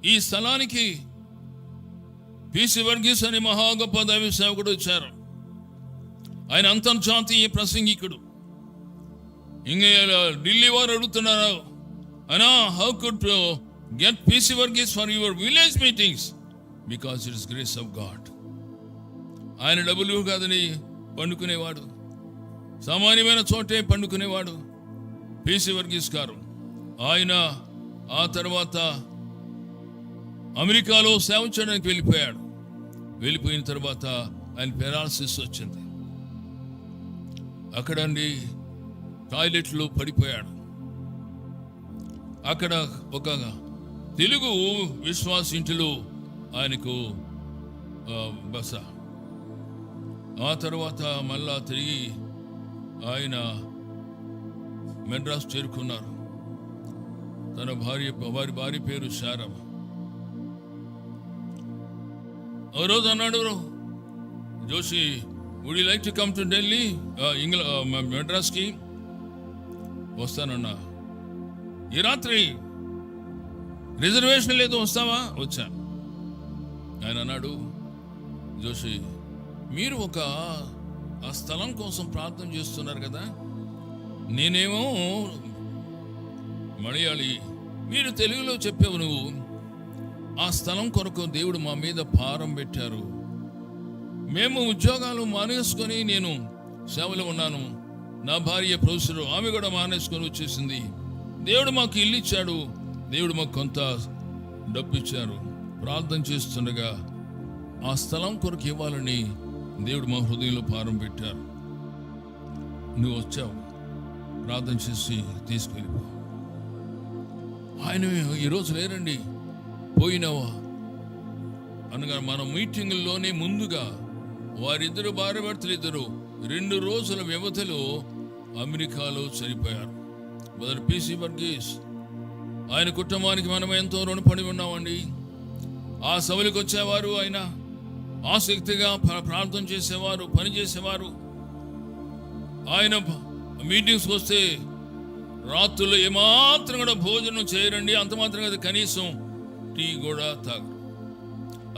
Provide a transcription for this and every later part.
ఈ స్థలానికి పిసి వర్గీస్ అనే మహా గొప్ప దైవ సేవకుడు వచ్చారు. ఆయన అంతర్జాతీయ ప్రసంగికుడు. ఇంకా ఢిల్లీ వారు అడుగుతున్నారు, అనా how could get PC Varghese for your village meetings? Because it is grace of God. ఆయన డబ్బులు కాదని పండుకునేవాడు, సామాన్యమైన చోటే పండుకునేవాడు పిసి వర్గీస్ గారు. ఆయన ఆ తర్వాత అమెరికాలో సేవ చేయడానికి వెళ్ళిపోయాడు. వెళ్ళిపోయిన తర్వాత ఆయన పెరాలసిస్ వచ్చింది. అక్కడండి టాయిలెట్లో పడిపోయాడు. అక్కడ ఒక తెలుగు విశ్వాస ఇంటిలో ఆయనకు బస. ఆ తర్వాత మళ్ళా తిరిగి ఆయన మెడ్రాస్ చేరుకున్నారు. వారి భార్య పేరు శారమ్మ. ఓ రోజు అన్నాడు, Joshi, would you like to come to Delhi, మెడ్రాస్కి? వస్తానన్నా. ఈ రాత్రి రిజర్వేషన్ లేదు, వస్తావా? వచ్చా. ఆయన అన్నాడు, జోషి, మీరు ఆ స్థలం కోసం ప్రార్థన చేస్తున్నారు కదా, నేనేమో మలయాళి, మీరు తెలుగులో చెప్పావు. నువ్వు ఆ స్థలం కొరకు దేవుడు మా మీద భారం పెట్టారు. మేము ఉద్యోగాలు మానేసుకొని నేను సేవలో ఉన్నాను. నా భార్య ప్రొఫెసరు, ఆమె కూడా మానేసుకొని వచ్చేసింది. దేవుడు మాకు ఇల్లు ఇచ్చాడు, దేవుడు మాకు కొంత డబ్బు ఇచ్చారు. ప్రార్థన చేస్తుండగా ఆ స్థలం కొరకు ఇవ్వాలని దేవుడు మా హృదయంలో భారం పెట్టారు. నువ్వు వచ్చావు, ప్రార్థన చేసి తీసుకెళ్ళిపో. ఆయన ఈరోజు లేరండి, పోయినావా అనగా మన మీటింగుల్లోనే ముందుగా వారిద్దరు భార్యాభర్తలు ఇద్దరు 2 రోజుల వ్యవధిలో అమెరికాలో చనిపోయారు. బ్రదర్ పిసి వర్గీస్, ఆయన కుటుంబానికి మనం ఎంతో రుణపడి ఉన్నామండి. ఆ సభలకు వచ్చేవారు, ఆయన ఆసక్తిగా ప్రార్థన చేసేవారు, పని చేసేవారు. ఆయన మీటింగ్స్కి వస్తే రాత్రుల్లో ఏమాత్రం కూడా భోజనం చేయరండి, అంత మాత్రం కదా, కనీసం టీ కూడా తాగరు.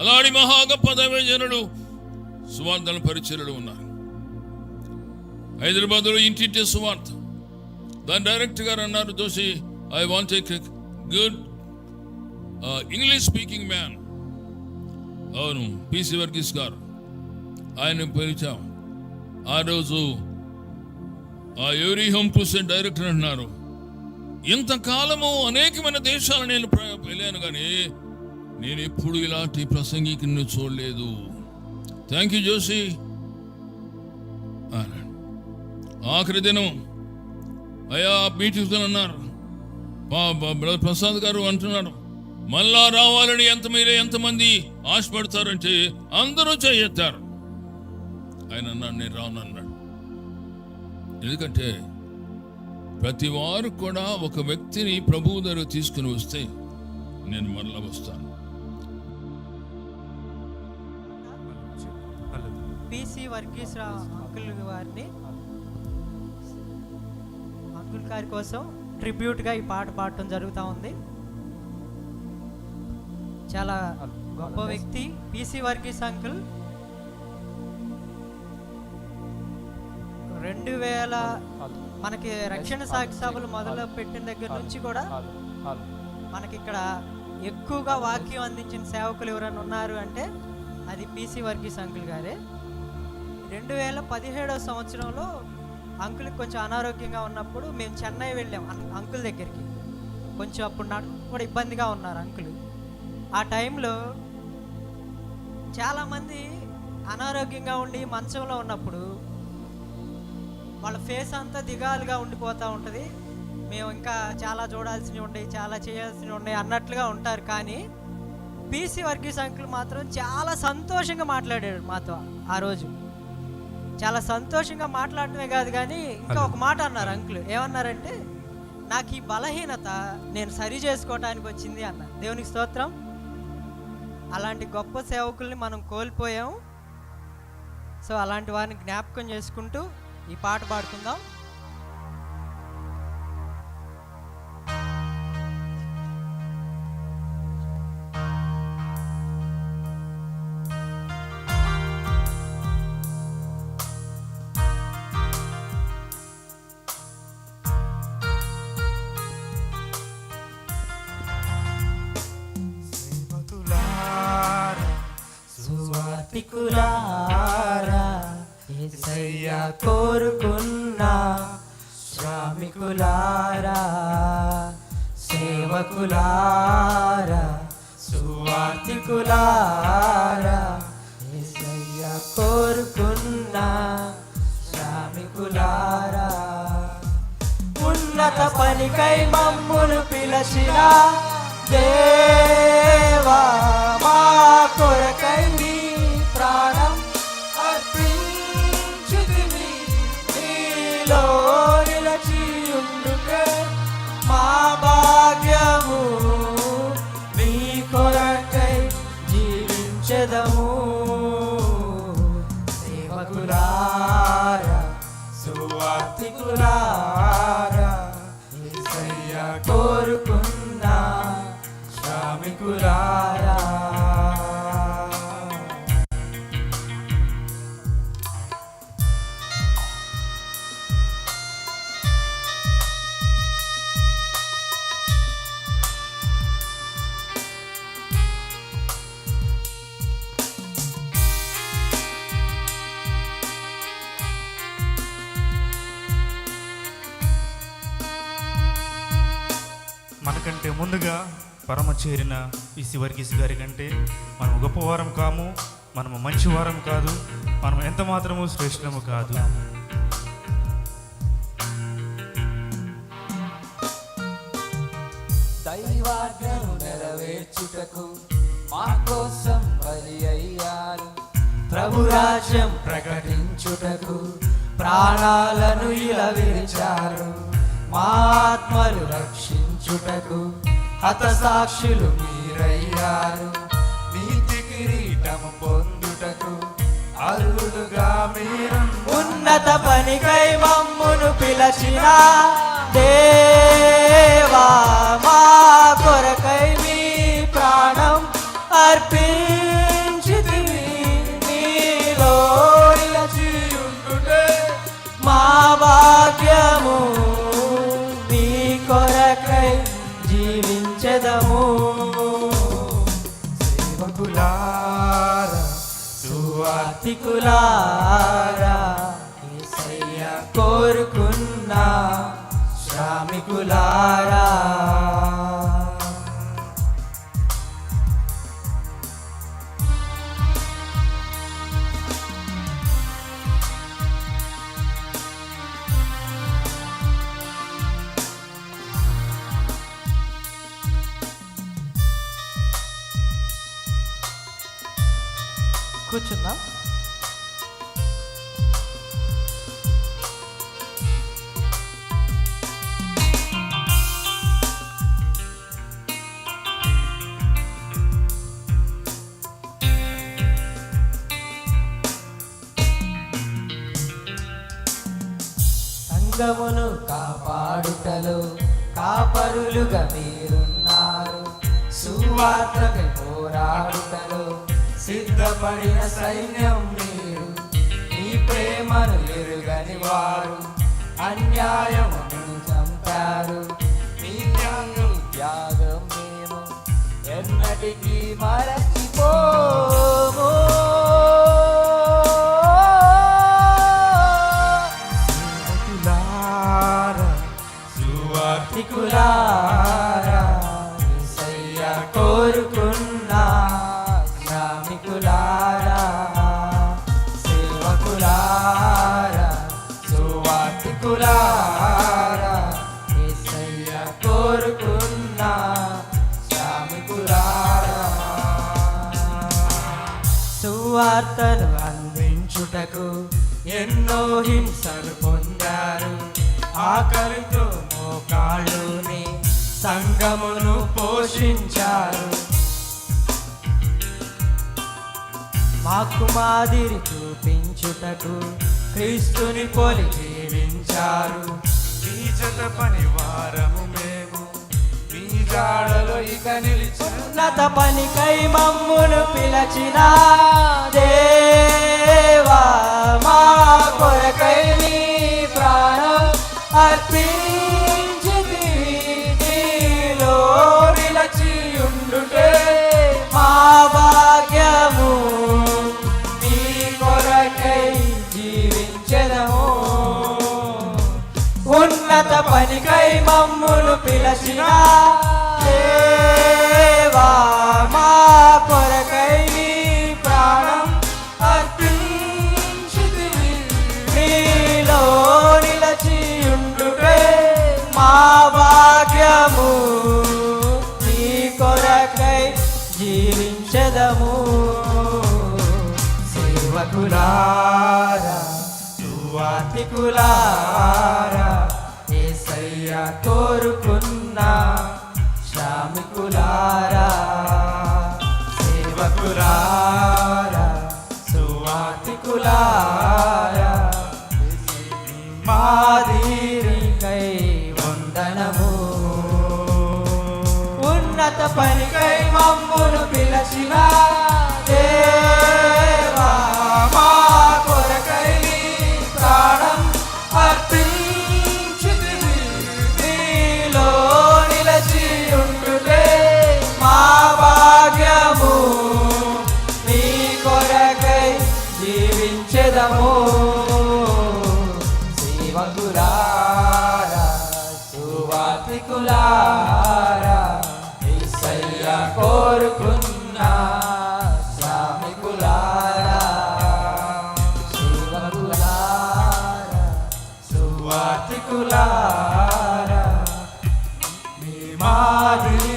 అలాంటి మహా గొప్ప దైవజనుడు సువార్తల పరిచర్యలు ఉన్నారు. హైదరాబాద్లో ఇంటింటి సువార్త. దాని డైరెక్టర్ గారు అన్నారు, Joshi, I want a good English speaking man. అవును, పిసి వర్గీస్ గారు. ఆయన పిలిచాం. ఆ రోజు ఆ ఎవరీ హోమ్ క్రూసేడ్ డైరెక్టర్ అంటున్నారు, ఇంతకాలము అనేకమైన దేశాలు నేను వెళ్ళాను, కానీ నేను ఎప్పుడు ఇలాంటి ప్రసంగికుని చూడలేదు. Thank you Joshi. ఆఖరి దినం అయ్యా మీటింగ్స్ అన్నారు. బ్రదర్ ప్రసాద్ గారు అంటున్నారు, మళ్ళా రావాలని ఎంతమంది ఆశపడతారంటే అందరూ చేయెత్తారు. ఆయన అన్నాడు, నేను రానన్నాడు. ఎందుకంటే ప్రతి వారు కూడా ఒక వ్యక్తిని ప్రభువు దగ్గర తీసుకుని వస్తే నేను మరలా వస్తాను. పిసి వర్గీస్ అంకుల్ గారి కోసం ట్రిబ్యూట్గా ఈ పాట పాడటం జరుగుతూ ఉంది. చాలా గొప్ప వ్యక్తి పిసి వర్గీస్ అంకుల్. 2000 మనకి రక్షణ సాక్షి సభలు మొదలు పెట్టిన దగ్గర నుంచి కూడా మనకి ఇక్కడ ఎక్కువగా వాక్యం అందించిన సేవకులు ఎవరైనా ఉన్నారు అంటే అది పిసి వర్గీస్ అంకుల్ గారే. 2017వ సంవత్సరంలో అంకుల్కి కొంచెం అనారోగ్యంగా ఉన్నప్పుడు మేము చెన్నై వెళ్ళాం అంకుల్ దగ్గరికి. కొంచెం అప్పుడు కూడా ఇబ్బందిగా ఉన్నారు అంకుల్. ఆ టైంలో చాలామంది అనారోగ్యంగా ఉండి మంచంలో ఉన్నప్పుడు వాళ్ళ ఫేస్ అంతా దిగాలుగా ఉండిపోతూ ఉంటుంది. మేము ఇంకా చాలా చూడాల్సినవి ఉన్నాయి, చాలా చేయాల్సినవి ఉన్నాయి అన్నట్లుగా ఉంటారు. కానీ పిసి వర్గీస్ అంకుల్ మాత్రం చాలా సంతోషంగా మాట్లాడాడు మాతో. ఆ రోజు చాలా సంతోషంగా మాట్లాడటమే కాదు, కానీ ఇంకా ఒక మాట అన్నారు అంకుల్. ఏమన్నారంటే, నాకు ఈ బలహీనత నేను సరి చేసుకోవడానికి వచ్చింది అన్నారు. దేవునికి స్తోత్రం. అలాంటి గొప్ప సేవకుల్ని మనం కోల్పోయాం. సో అలాంటి వారిని జ్ఞాపకం చేసుకుంటూ ఈ పాట పాడుకుందాం. సువార్థికులారా యేసయ్య కోరుకున్న శ్రామికులారా సేవకులారా సువార్థికులారా యేసయ్య కోరుకున్న శ్రామికులారా ఉన్నత పనికై మమ్మును పిలచిన దేవా మా కొరకై నీ ప్రాణం అర్పించితివి నీలో నిలచియుండుటే మా భాగ్యము నీ కొరకై జీవించెదము సేవకులారా సువార్థికులారా యేసయ్య కోరుకున్న శ్రామికులారా మనకంటే ముందుగా పరమ చేరిన ఈ వర్గీస్ గారి కంటే మనం గొప్పవారం కాము, మనము మంచివారం కాదు, మనం ఎంత మాత్రము శ్రేష్టము కాదు. దైవాజ్ఞను నెరవేర్చుటకు మా కోసం బలి అయ్యారు, ప్రభు రాజ్యం ప్రకటించుటకు ప్రాణాలను ఇలా విరిచారు, మా ఆత్మలు రక్షించుటకు హతసాక్షులు మీరయ్యారు, నీతి కిరీటము పొందుటకు అర్హులుగా మీరు ఉన్నత పనికై మమ్మును పిలచిన దేవా మా కొరకై మీ ప్రాణం అర్పించితివి నీలో నిలచియుండుటే మా భాగ్యము నీ కొరకై జీవించెదము సేవకులారా సువార్థికులారా యేసయ్య కోరుకున్న శ్రామికులారా కూర్చుందాం. సంఘమును కాపాడుటలో కాపరులుగా మీరున్నారు, సువార్తకై పోరాడుటలో సిద్ధపడిన సైన్యం మీరు, ఈ ప్రేమను ఎరుగని వారు అన్యాయమును చంపారు, మీ త్యాగం మేము ఎన్నటికీ మరచిపోము. సువార్థికులారా యేసయ్య కోరుకున్న శ్రామికులారా సేవకులారా సువార్థికులారా యేసయ్య కోరుకున్న శ్రామికులారా సువార్తను అందించుటకు ఎన్నో హింసలు పొందారు, ఆకలితో మోకాళ్ళుని సంఘమును పోషించారు, మాకు మాదిరి చూపించుటకు క్రీస్తుని పోలి జీవించారు, మీ జత పని వారము మేము, మీ జాడలో ఇక నిలిచి ఉన్నత పనికై మమ్మును పిలచిన దేవా మా కొరకై నీ ప్రాణం అర్పించితివి నీలో నిలచియుండుటే మా భాగ్యము ఉన్నత పనికై మమ్మును పిలచిన దేవా, మా కొరకై నీ ప్రాణం అర్పించితివి. నీలో నిలచియుండుటే మా భాగ్యము, నీ కొరకై జీవించెదము. సేవకులారా, సువార్తికులారా, యేసయ్య కోరుకున్న శ్రామికులారా, సేవకులారా, సువార్తికులారా, మాదిరికై వందనము. ఉన్నత పనికై మమ్మును పిలచిన దేవా, మా కొరకై నీ ప్రాణం అర్పించితివి. నీలో నిలచియుండుటే మా భాగ్యము, నీ కొరకై జీవించెదము. సేవకులారా, సువార్తికులారా, యేసయ్య కోరుకున్న శ్రామికులారా, సేవకులారా, సువార్తికులారా, మీ మాదిరి